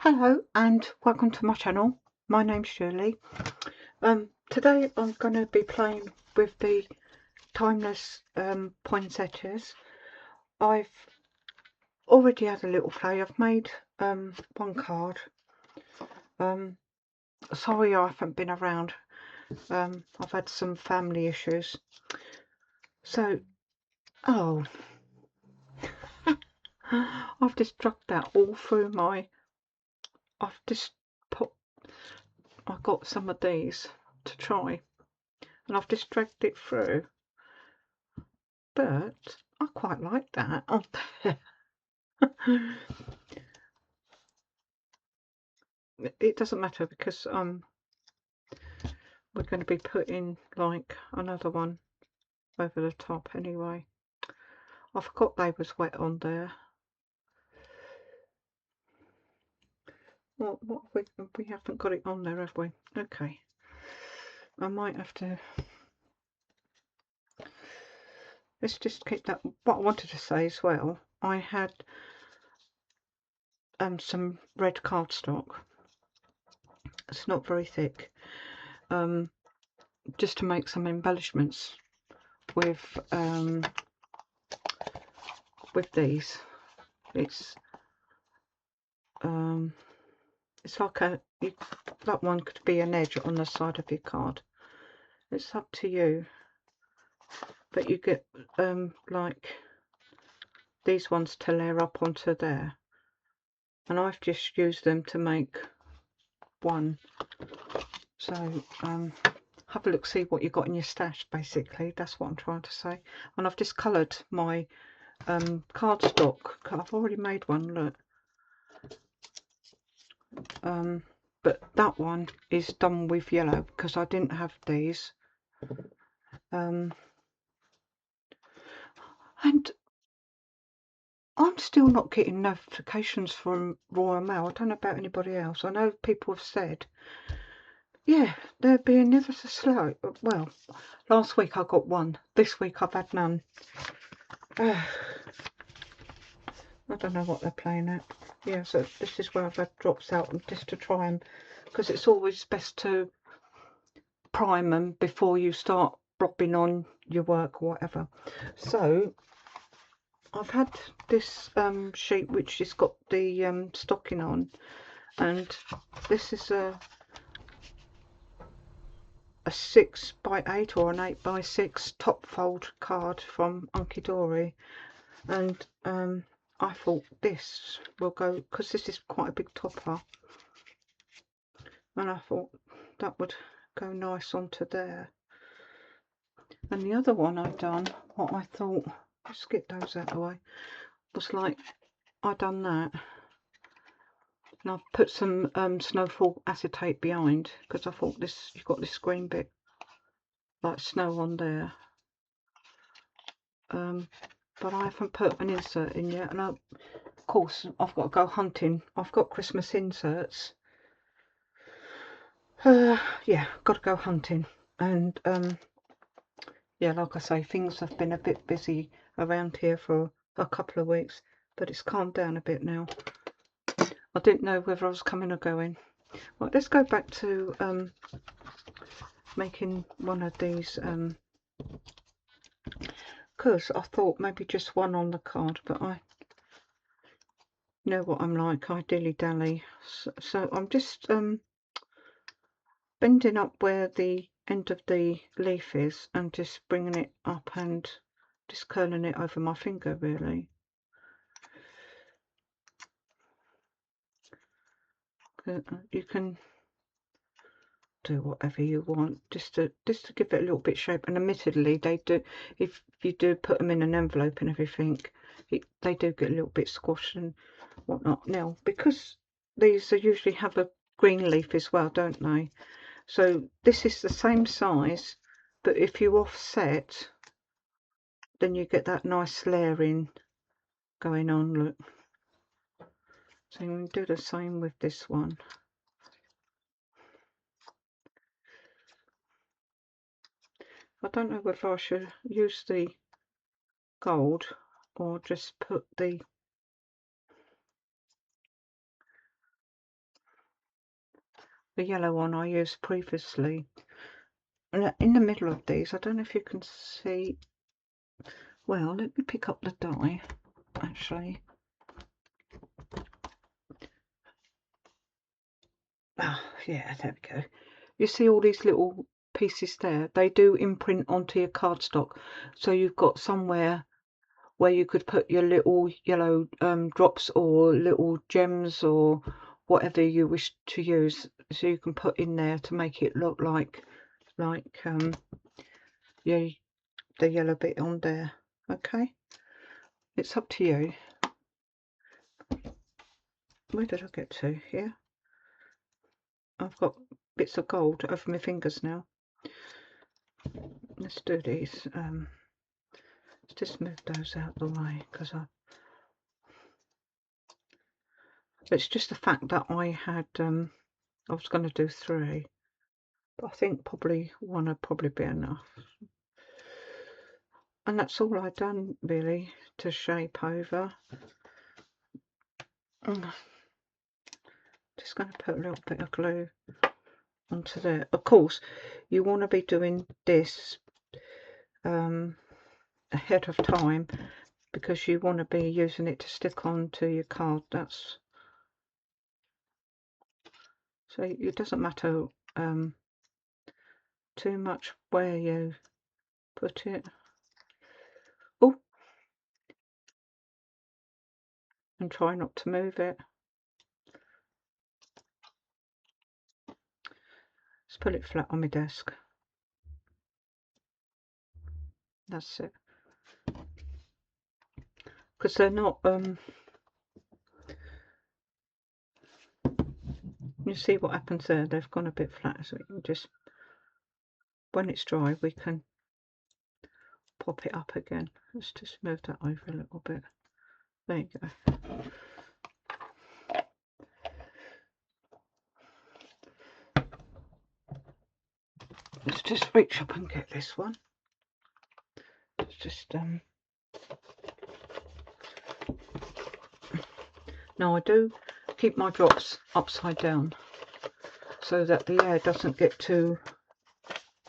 Hello and welcome to my channel. My name's Shirley. Today I'm going to be playing with the timeless poinsettias. I've already had a little play. I've made one card. Sorry I haven't been around. I've had some family issues. So, oh, I've just dragged that all through my. I've just put. I got some of these to try, and I've just dragged it through. But I quite like that on there. It doesn't matter because we're going to be putting like another one over the top anyway. I forgot they was wet on there. What we haven't got it on there, have we? Okay. I might have to. Let's just keep that. What I wanted to say as well, I had some red cardstock. It's not very thick. Just to make some embellishments with these. It's like that one could be an edge on the side of your card. It's up to you, but you get like these ones to layer up onto there, and I've just used them to make one. So have a look, see what you got in your stash. Basically, that's what I'm trying to say. And I've just coloured my cardstock. I've already made one. Look. But that one is done with yellow because I didn't have these. And I'm still not getting notifications from Royal Mail. I don't know about anybody else. I know people have said, yeah, they're being ever so slow. Well, last week I got one. This week I've had none. I don't know what they're playing at. Yeah, so this is where I've had drops out just to try them, because it's always best to prime them before you start robbing on your work or whatever. So I've had this sheet which has got the stocking on, and this is a 6x8 or an 8x6 top fold card from Unky Dory, and I thought this will go, because this is quite a big topper, and I thought that would go nice onto there. And the other one I've done, what I thought, just get those out of the way, was like I done that, and I've put some snowfall acetate behind, because I thought this, you've got this green bit like snow on there, but I haven't put an insert in yet. And of course I've got to go hunting. I've got Christmas inserts. Yeah, got to go hunting, and yeah, like I say, things have been a bit busy around here for a couple of weeks, but it's calmed down a bit now. I didn't know whether I was coming or going. Right, let's go back to making one of these, because I thought maybe just one on the card, but I know what I'm like, I dilly-dally. So I'm just bending up where the end of the leaf is and just bringing it up and just curling it over my finger, really. You can do whatever you want just to give it a little bit shape, and admittedly they do, if you do put them in an envelope and everything, they do get a little bit squashed and whatnot. Now, because these are usually have a green leaf as well, don't they? So this is the same size, but if you offset, then you get that nice layering going on. Look, so you can do the same with this one. I don't know whether I should use the gold or just put the the yellow one I used previously. And in the middle of these, I don't know if you can see. Well, let me pick up the die, actually. Ah, yeah, there we go. You see all these little pieces there? They do imprint onto your cardstock. So you've got somewhere where you could put your little yellow drops or little gems or whatever you wish to use. So you can put in there to make it look like yeah, the yellow bit on there. Okay, it's up to you. Where did I get to? Here. I've got bits of gold over my fingers now. Let's do these. Let's just move those out of the way because it's just the fact that I had I was going to do 3, but I think probably 1 would probably be enough. And that's all I've done really to shape over. Just going to put a little bit of glue onto there. Of course, you want to be doing this ahead of time because you want to be using it to stick onto your card. That's so it doesn't matter too much where you put it. Oh, and try not to move it. Let's put it flat on my desk. That's it. Because they're not you see what happens there? They've gone a bit flat, so we can just, when it's dry, we can pop it up again. Let's just move that over a little bit. There you go. Let's just reach up and get this one. Let's just now I do keep my drops upside down so that the air doesn't get to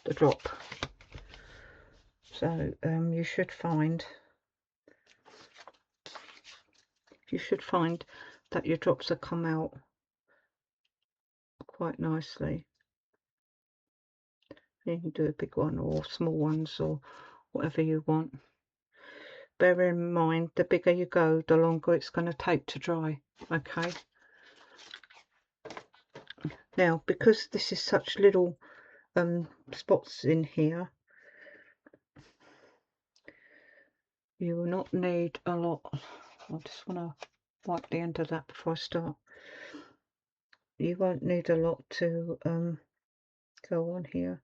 the drop. So you should find that your drops will come out quite nicely. You can do a big one or small ones or whatever you want. Bear in mind, the bigger you go, the longer it's going to take to dry. Okay. Now, because this is such little spots in here, you will not need a lot. I just want to wipe the end of that before I start. You won't need a lot to go on here.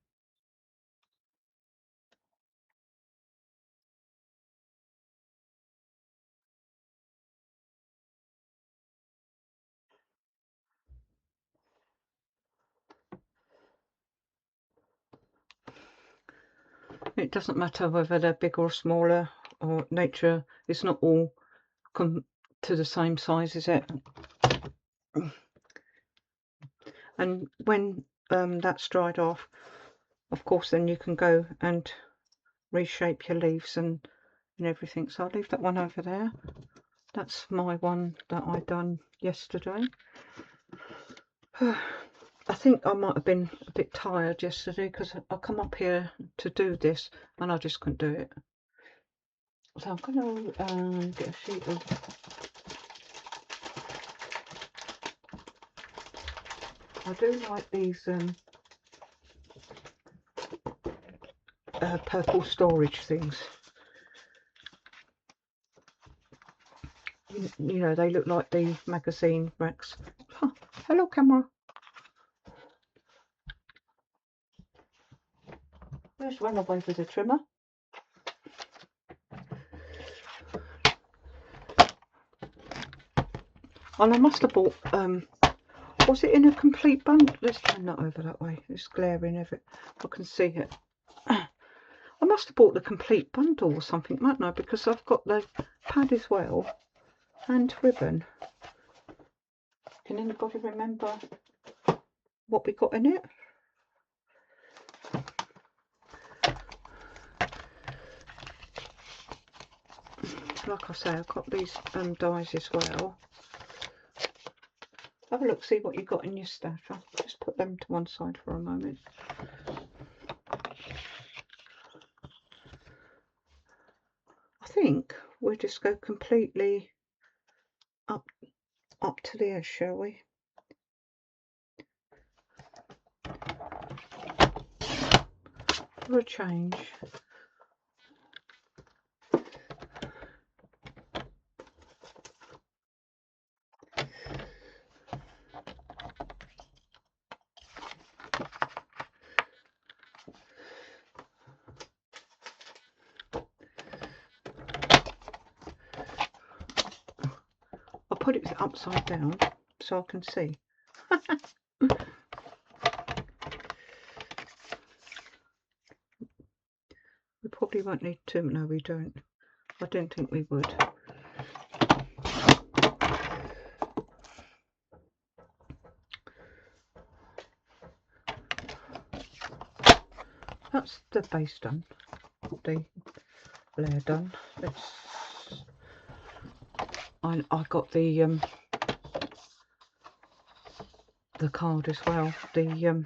It doesn't matter whether they're bigger or smaller, or nature is not all come to the same size, is it? And when that's dried off, of course, then you can go and reshape your leaves and everything. So I'll leave that one over there. That's my one that I done yesterday. I think I might have been a bit tired yesterday because I come up here to do this and I just couldn't do it. So I'm going to get a sheet of I do like these purple storage things. You know, they look like the magazine racks. Huh, hello, camera. Let's run away with the trimmer. And I must have bought, was it in a complete bundle? Let's turn that over that way. It's glaring of it. I can see it. I must have bought the complete bundle or something, mightn't I? Because I've got the pad as well and ribbon. Can anybody remember what we got in it. Like I say, I've got these dies as well. Have a look, see what you got in your stash. I'll just put them to one side for a moment. I think we'll just go completely up to the edge, shall we? For a change. I'll put it upside down so I can see. We probably won't need to. No, we don't. I didn't think we would. That's the base done. The layer done. I got the card as well. Of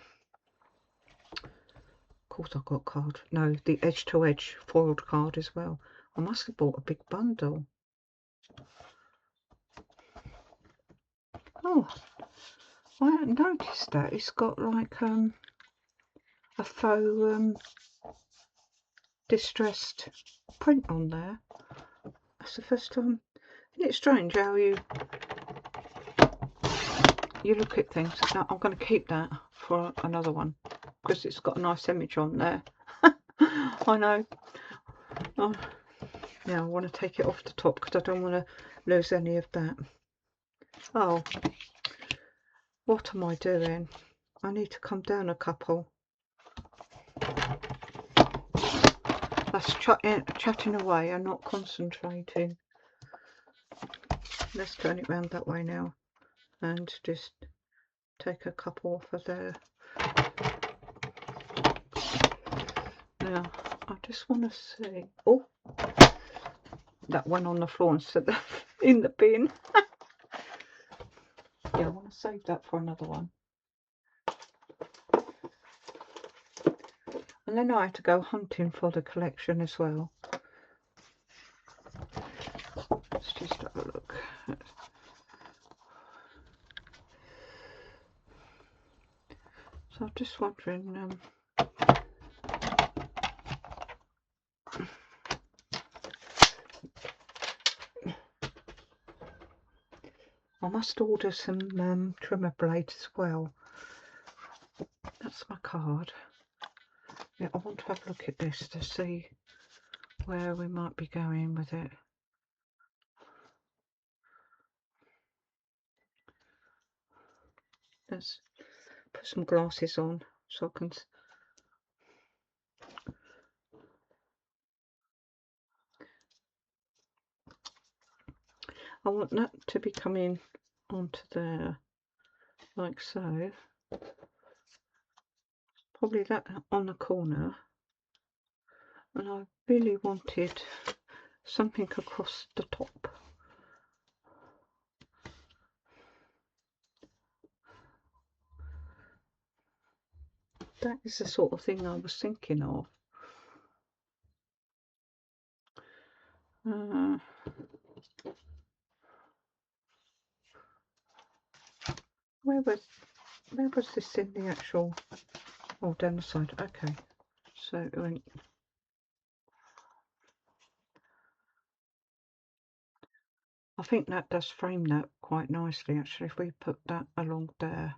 course I got card. No, the edge to edge foiled card as well. I must have bought a big bundle. Oh, I hadn't noticed that. It's got like a faux distressed print on there. That's the first time. Isn't it strange how you look at things? Now I'm going to keep that for another one because it's got a nice image on there. I know. Oh, yeah, I want to take it off the top because I don't want to lose any of that. Oh, what am I doing? I need to come down a couple. That's chatting away and not concentrating. Let's turn it round that way now and just take a couple off of there. Now, I just want to see. Oh, that went on the floor instead of in the bin. Yeah, I want to save that for another one. And then I had to go hunting for the collection as well. Let's just have a look. So I'm just wondering, I must order some trimmer blades as well. That's my card. Yeah, I want to have a look at this to see where we might be going with it. Let's put some glasses on so I can. I want that to be coming onto there, like so. Probably that on the corner. And I really wanted something across the top. That is the sort of thing I was thinking of. Where was this in the actual? Oh, down the side. Okay, so I think that does frame that quite nicely actually if we put that along there.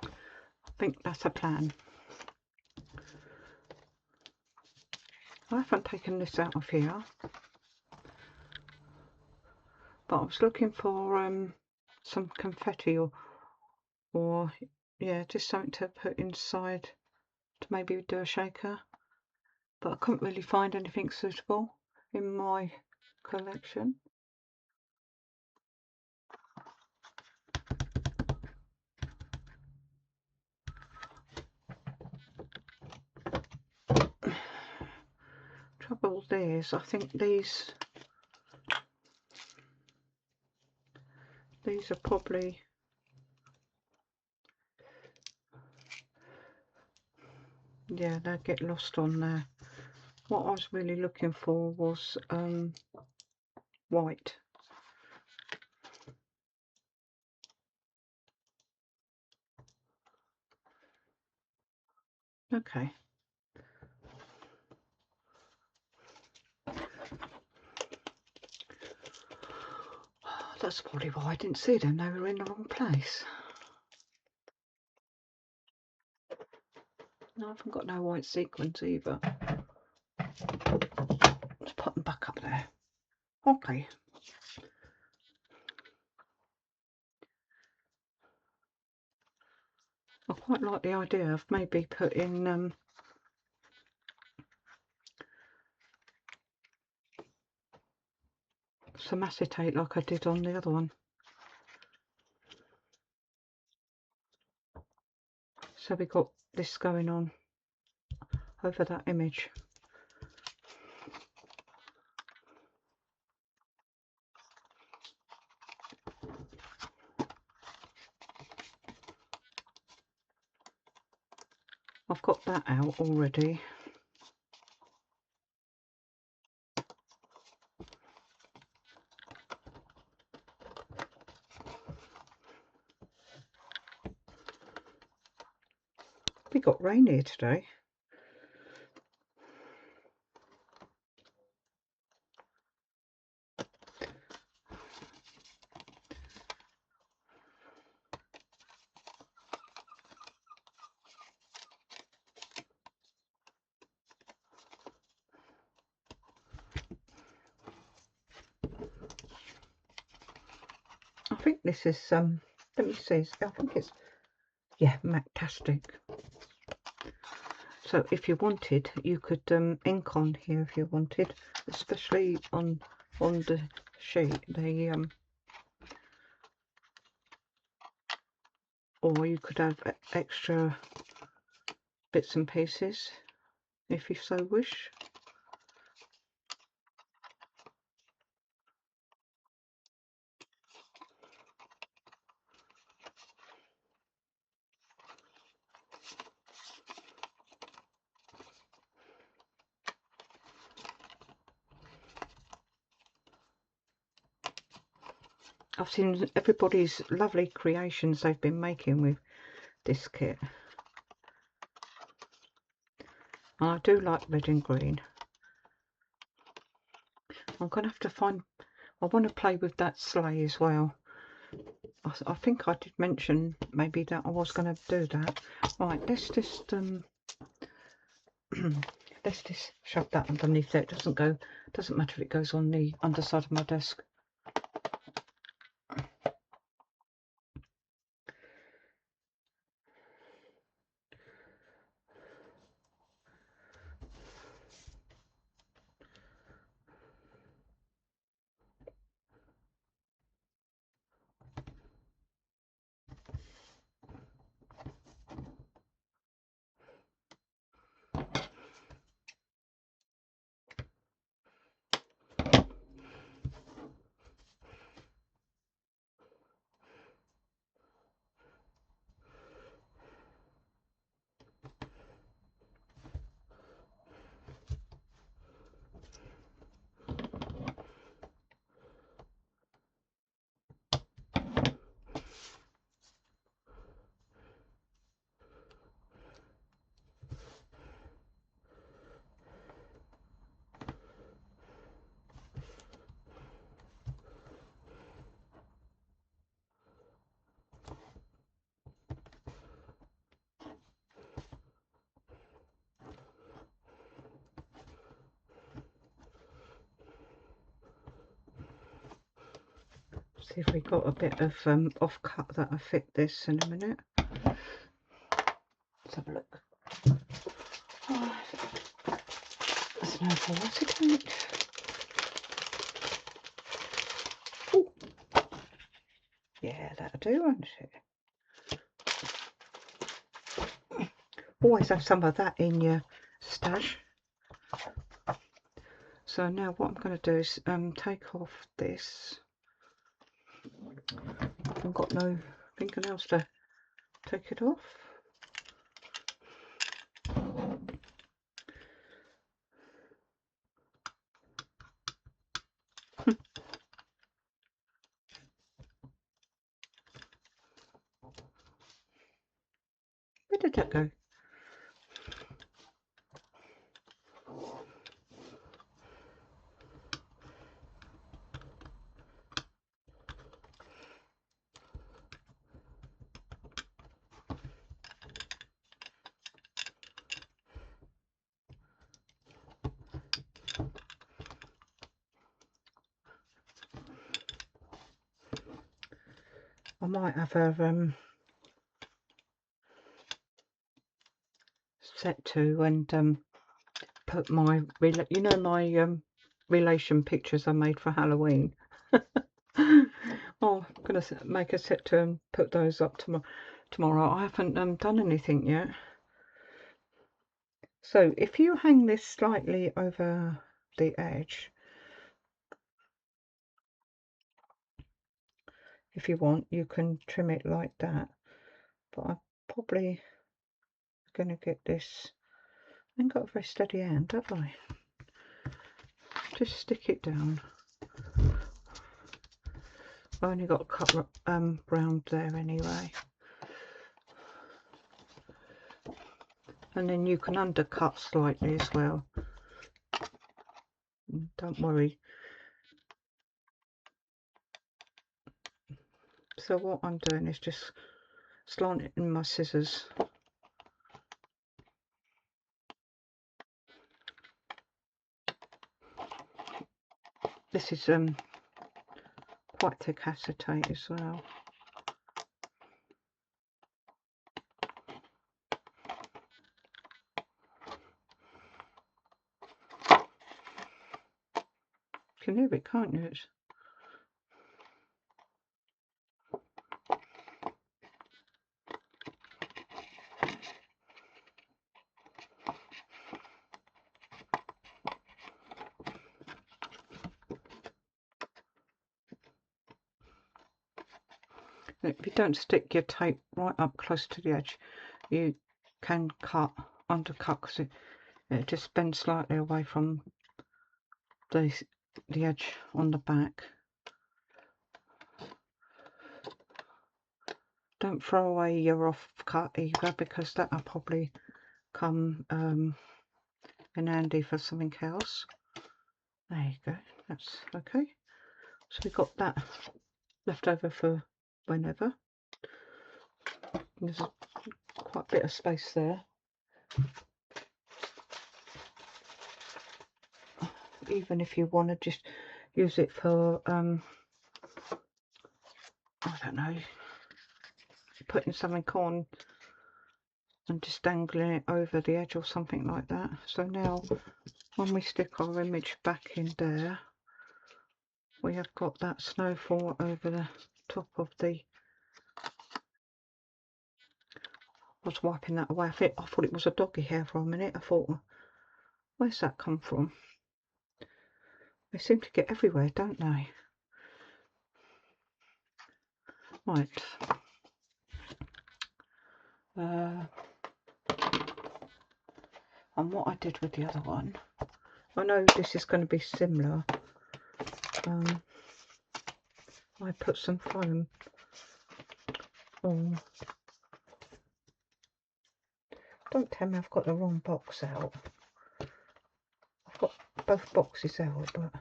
I think that's a plan. I haven't taken this out of here, but I was looking for some confetti or yeah, just something to put inside to maybe do a shaker, but I couldn't really find anything suitable in my collection. Trouble is, I think these are probably, yeah, they get lost on there. What I was really looking for was white. Okay. That's probably why I didn't see them. They were in the wrong place. No, I haven't got no white sequins either. Let's put them back up there. Okay. I quite like the idea of maybe putting some acetate like I did on the other one. So we got this going on over that image. I've got that out already. We got rain here today. I think this is let me see, I think it's, yeah, Mactastic. So if you wanted, you could ink on here if you wanted, especially on the sheet, or you could have extra bits and pieces if you so wish. I've seen everybody's lovely creations they've been making with this kit. And I do like red and green. I'm going to have to find, I want to play with that sleigh as well. I think I did mention maybe that I was going to do that. Right, let's just let's just shove that underneath there. It doesn't matter if it goes on the underside of my desk. See if we got a bit of off cut that I fit this in a minute. Let's have a look. Oh, that's no for what again? Oh, yeah, that'll do, won't it? Always have some of that in your stash. So now what I'm going to do is take off this. I've got no fingernails to take it off. Where did that go? I might have a set to and put my my relation pictures I made for Halloween. Oh, I'm gonna make a set to and put those up tomorrow. I haven't done anything yet. So if you hang this slightly over the edge, if you want, you can trim it like that. But I'm probably going to get this. I haven't got a very steady hand, have I? Just stick it down. I've only got a cut round there anyway. And then you can undercut slightly as well. Don't worry. So what I'm doing is just slanting my scissors. This is quite thick acetate as well. You can hear it, can't you? If you don't stick your tape right up close to the edge, you can undercut, because it just bends slightly away from the edge on the back. Don't throw away your off cut either, because that'll probably come in handy for something else. There you go, that's okay. So we've got that left over for whenever. There's quite a bit of space there. Even if you want to just use it for I don't know, putting something on and just dangling it over the edge or something like that. So now when we stick our image back in there, we have got that snowfall over the top of the... I was wiping that away. I thought it was a doggy hair for a minute. I thought, where's that come from? They seem to get everywhere, don't they? Right. And what I did with the other one, I know this is going to be similar. I put some foam on. Don't tell me I've got the wrong box out. I've got both boxes out, but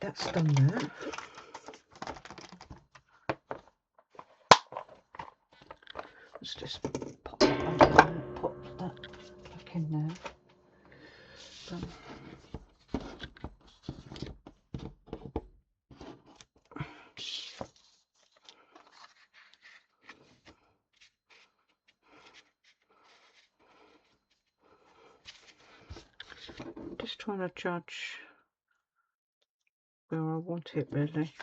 that's done there. Let's just pop that back in, pop that back in there. Just trying to judge where I want it really.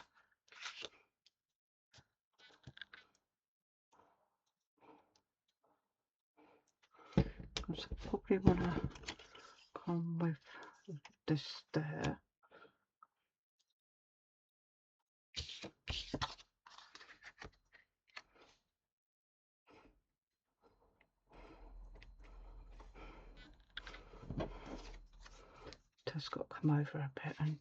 Because I probably want to come with this there. Just got to come over a bit and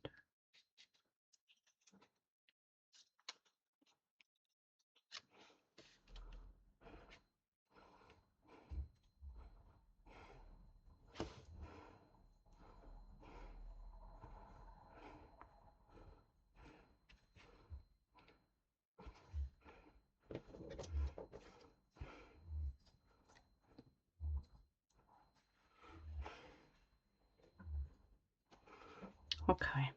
okay.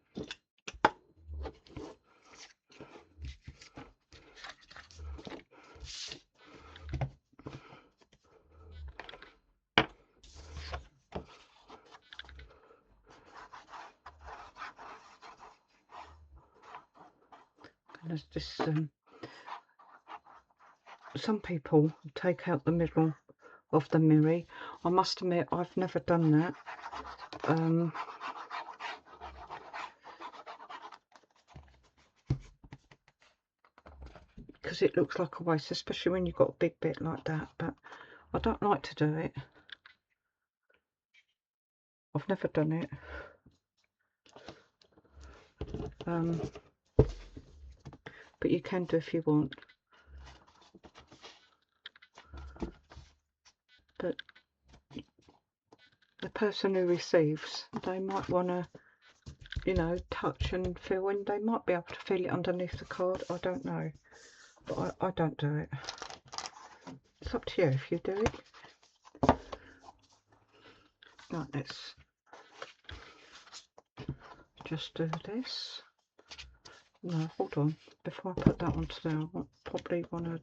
And there's this some people take out the middle of the mirror. I must admit I've never done that. Because it looks like a waste, especially when you've got a big bit like that, but I don't like to do it. I've never done it. But you can do if you want. But the person who receives, they might want to, you know, touch and feel, and they might be able to feel it underneath the card. I don't know, but I don't do it. It's up to you if you do it. Right, let's just do this. No, hold on. Before I put that onto there, I probably want to.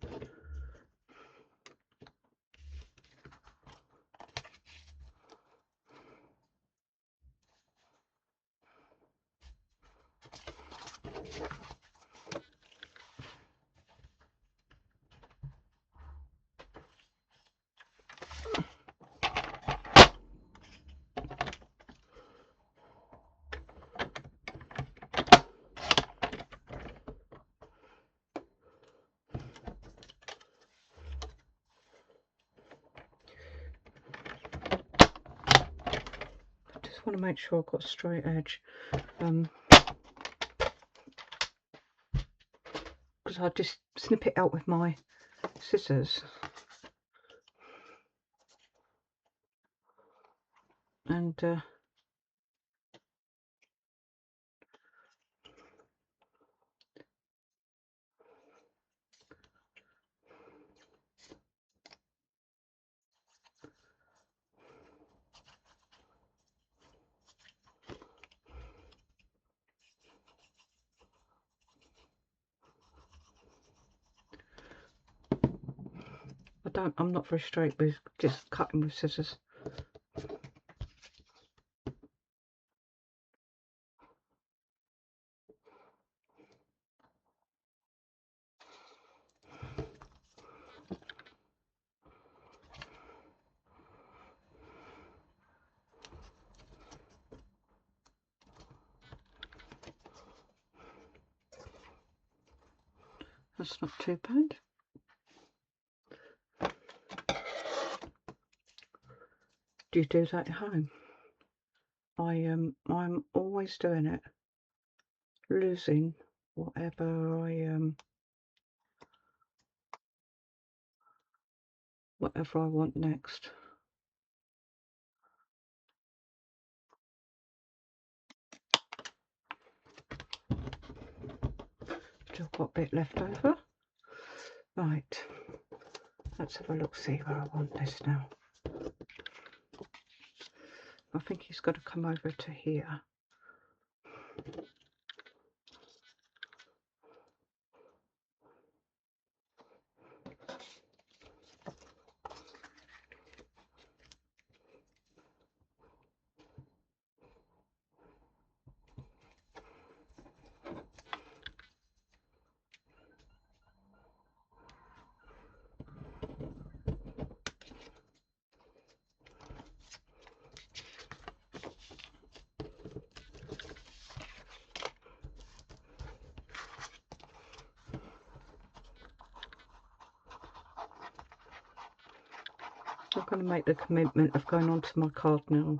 Want to make sure I've got a straight edge, because I just snip it out with my scissors, and I'm not very straight with just cutting with scissors. That's not too bad. Do you do that at home? I'm always doing it, losing whatever I want next. Still got a bit left over. Right, let's have a look, see where I want this now. I think he's got to come over to here. I'm going to make the commitment of going on to my card now.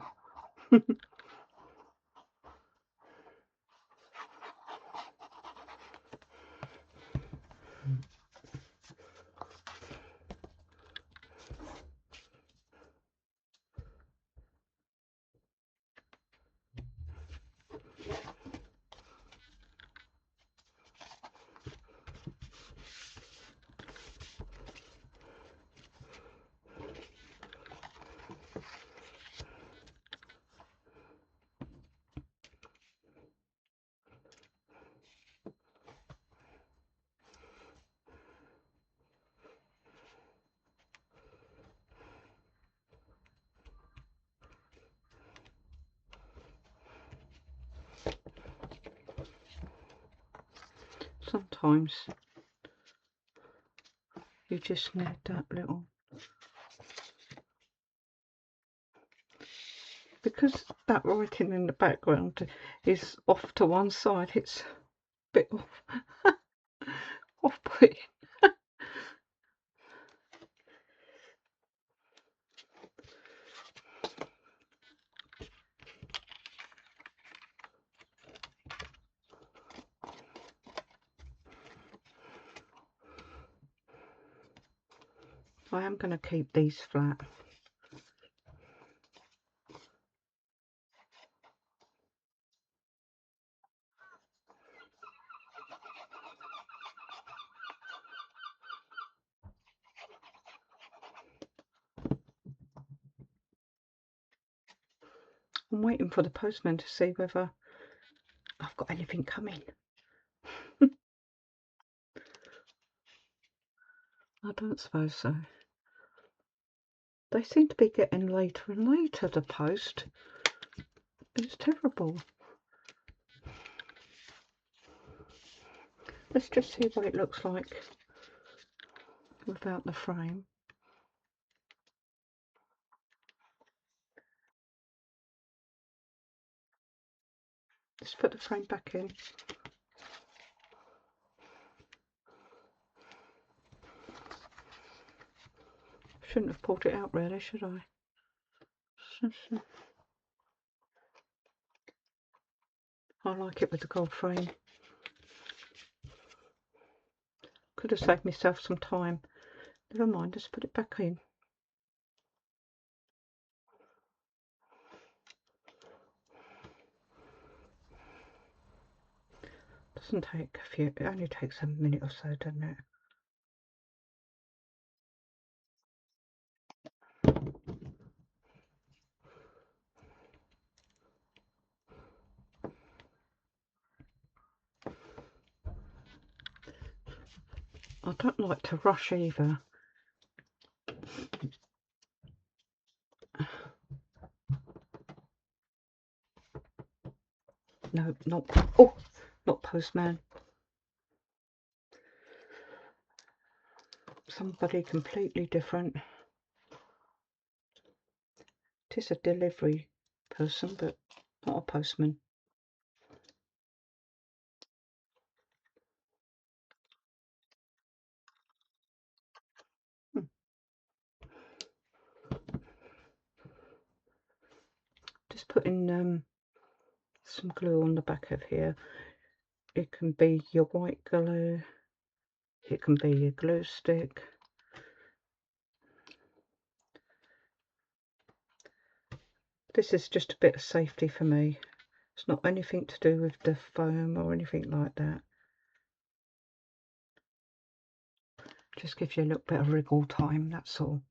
Sometimes you just need that little, because that writing in the background is off to one side, it's a bit off-putting. I am going to keep these flat. I'm waiting for the postman to see whether I've got anything coming. I don't suppose so. They seem to be getting later and later, the post. It's terrible. Let's just see what it looks like without the frame. Let's put the frame back in. Shouldn't have pulled it out really, should I? I like it with the gold frame. Could have saved myself some time. Never mind, just put it back in. Doesn't take a few, it only takes a minute or so, doesn't it? I don't like to rush either. No, not postman. Somebody completely different. It is a delivery person, but not a postman. Just putting some glue on the back of here. It can be your white glue, it can be your glue stick. This is just a bit of safety for me. It's not anything to do with the foam or anything like that. Just gives you a little bit of wriggle time, that's all.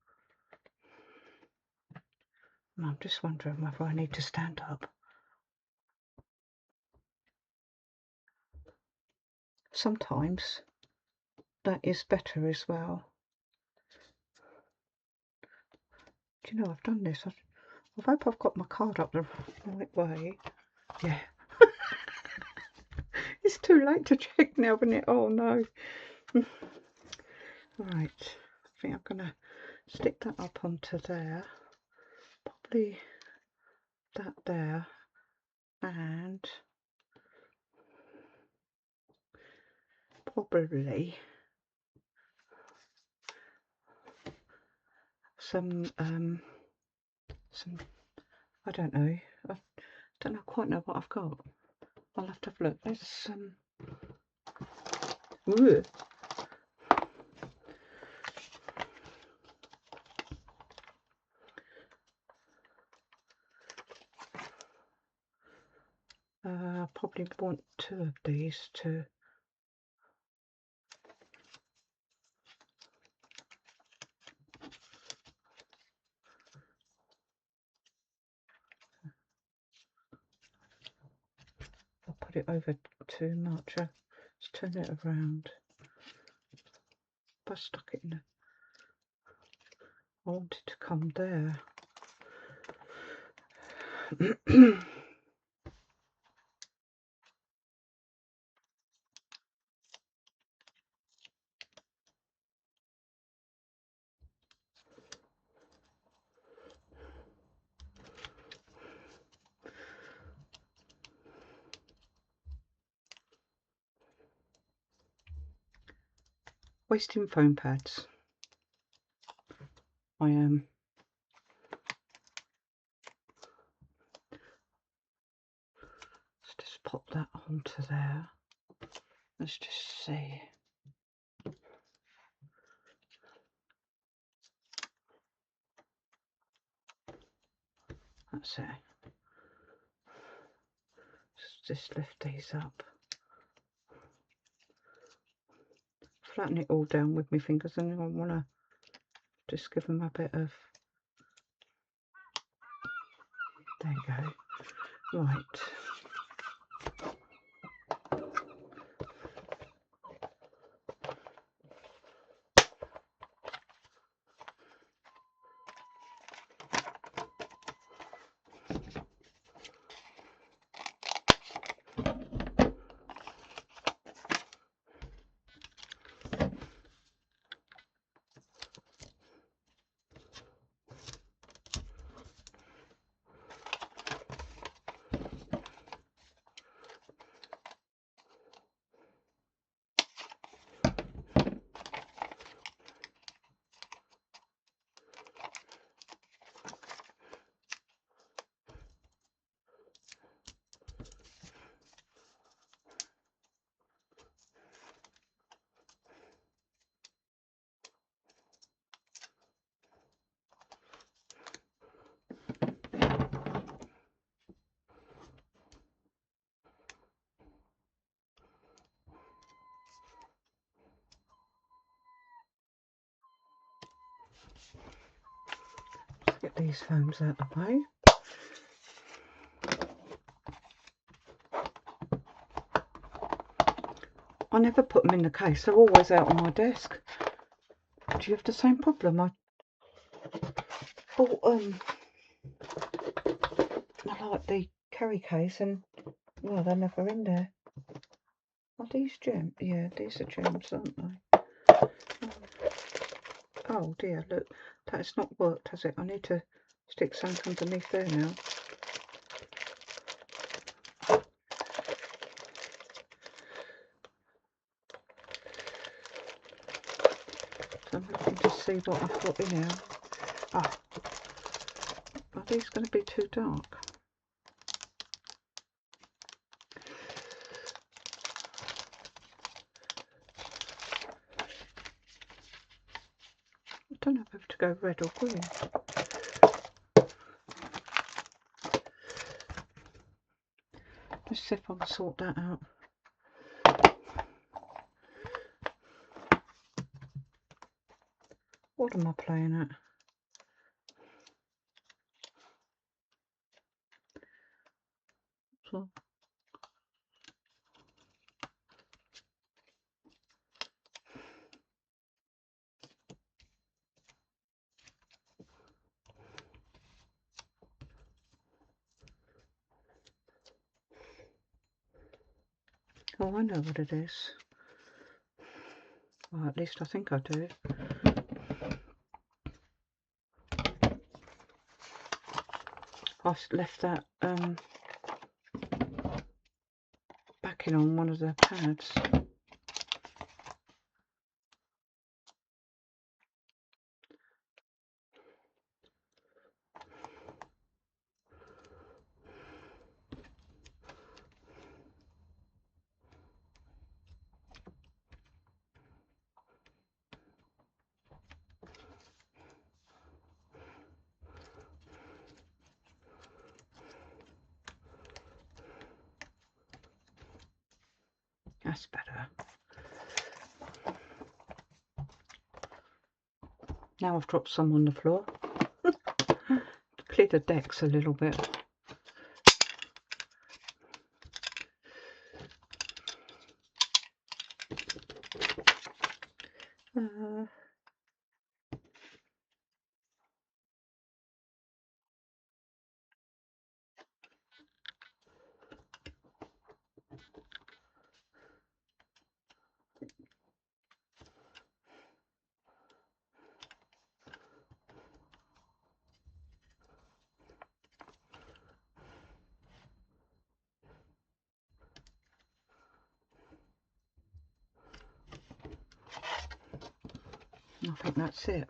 And I'm just wondering whether I need to stand up. Sometimes that is better as well. Do you know, I've done this. I hope I've got my card up the right way. Yeah. It's too late to check now, isn't it? Oh no. Right. I think I'm going to stick that up onto there. Probably that there. And probably some I don't know. I don't quite know what I've got. I'll have to have a look. There's some probably want 2 of these to I'll put it over too much. Let's turn it around. If I stuck it in I want it to come there. Wasting foam pads. I am. Let's just pop that onto there. Let's just see. That's it. Just lift these up. Flatten it all down with my fingers, and I want to just give them a bit of. There you go. Right. Get these foams out of the way. I never put them in the case, they're always out on my desk. Do you have the same problem? I bought I like the carry case, and well, they're never in there. Are these gems? Yeah, these are gems, aren't they? Oh dear, look, that has not worked, has it? I need to stick something underneath there now. So I'm looking to see what I've got in here. Ah, are these going to be too dark? I don't know if I have to go red or green. Let's see if I can sort that out. What am I playing at? So, oh, I know what it is. Well, at least I think I do. I've left that backing on one of the pads. That's better. Now I've dropped some on the floor. Clear the decks a little bit. I think that's it.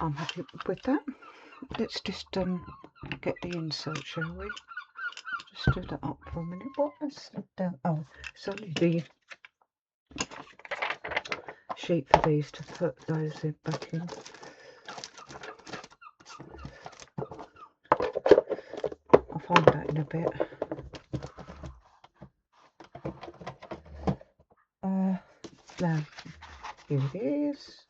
I'm happy with that. Let's just get the insert, shall we? Just do that up for a minute. What is that? Oh, it's only the sheet for these to put those in back in. I'll find that in a bit. Now, here it is.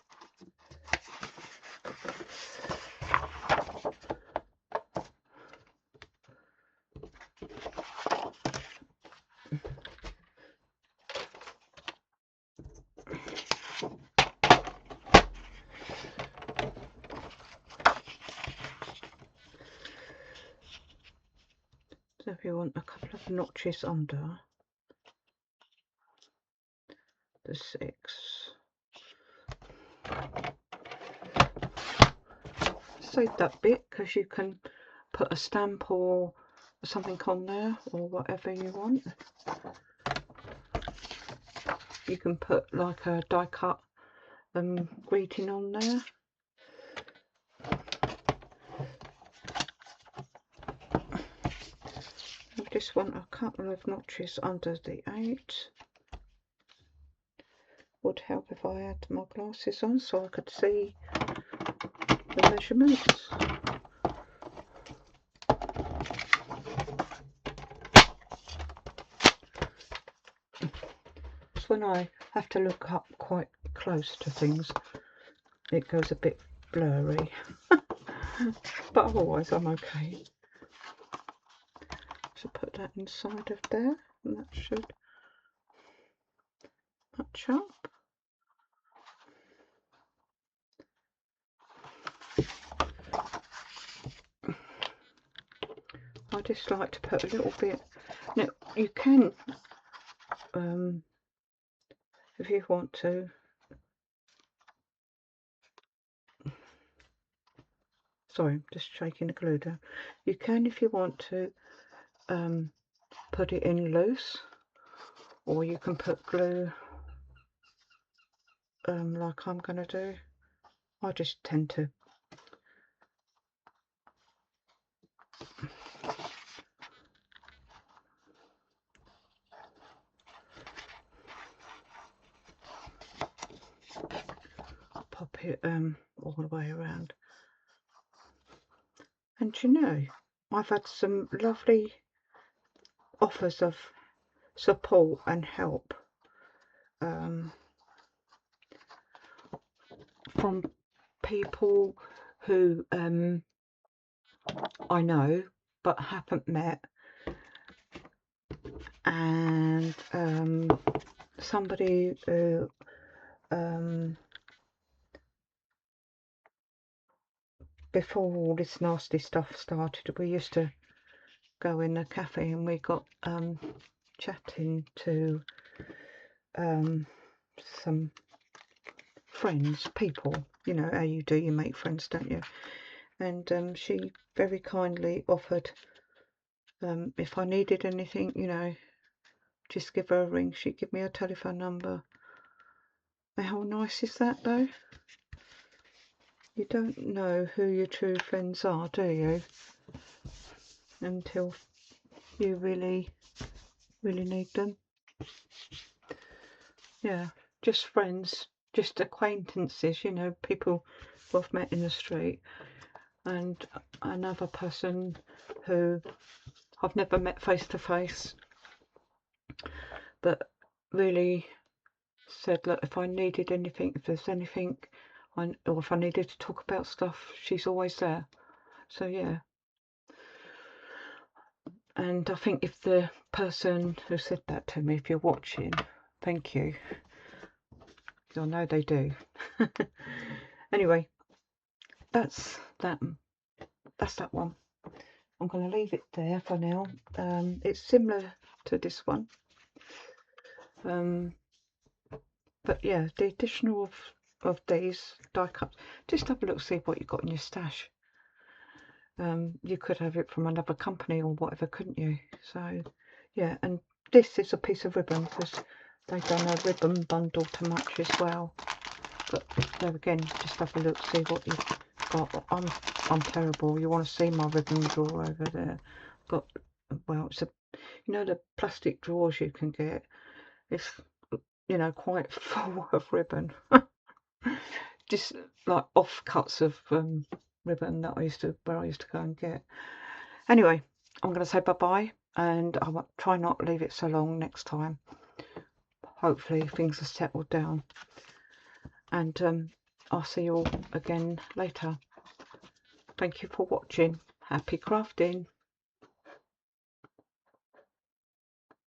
So if you want a couple of notches under the 6. Save that bit because you can put a stamp or something on there or whatever you want. You can put like a die cut greeting on there. I just want a couple of notches under the 8. Would help if I had my glasses on so I could see the measurements. It's when I have to look up quite close to things, it goes a bit blurry. But otherwise I'm okay. So put that inside of there and that should match up. I just like to put a little bit. Now you can, if you want to, sorry, I'm just shaking the glue down. You can, if you want to, put it in loose, or you can put glue like I'm going to do. I just tend to pop it all the way around. And you know, I've had some lovely offers of support and help from people who I know but haven't met, and somebody who before all this nasty stuff started, we used to go in a cafe and we got chatting to some friends, people, you know how you do, you make friends, don't you? And she very kindly offered, if I needed anything, you know, just give her a ring. She'd give me her telephone number. And how nice is that, though? You don't know who your true friends are, do you? Until you really, really need them. Yeah, just friends, just acquaintances, you know, people who I've met in the street. And another person who I've never met face to face, but really said, look, if I needed anything, if there's anything, or if I needed to talk about stuff, she's always there. So yeah. And I think if the person who said that to me, if you're watching, thank you. I know they do. Anyway, that's that one. I'm going to leave it there for now. It's similar to this one. But yeah, the additional of these die cups, just have a look, see what you've got in your stash. You could have it from another company or whatever, couldn't you? So yeah, and this is a piece of ribbon because they've done a ribbon bundle to match as well. But there again, just have a look, see what you've got. I'm terrible. You want to see my ribbon drawer over there? Got, well, it's a, you know, the plastic drawers you can get. It's, you know, quite full of ribbon. Just like offcuts of ribbon that I used to go and get. Anyway, I'm going to say bye-bye, and I'll try not to leave it so long next time. Hopefully things are settled down, and I'll see you all again later. Thank you for watching. Happy crafting.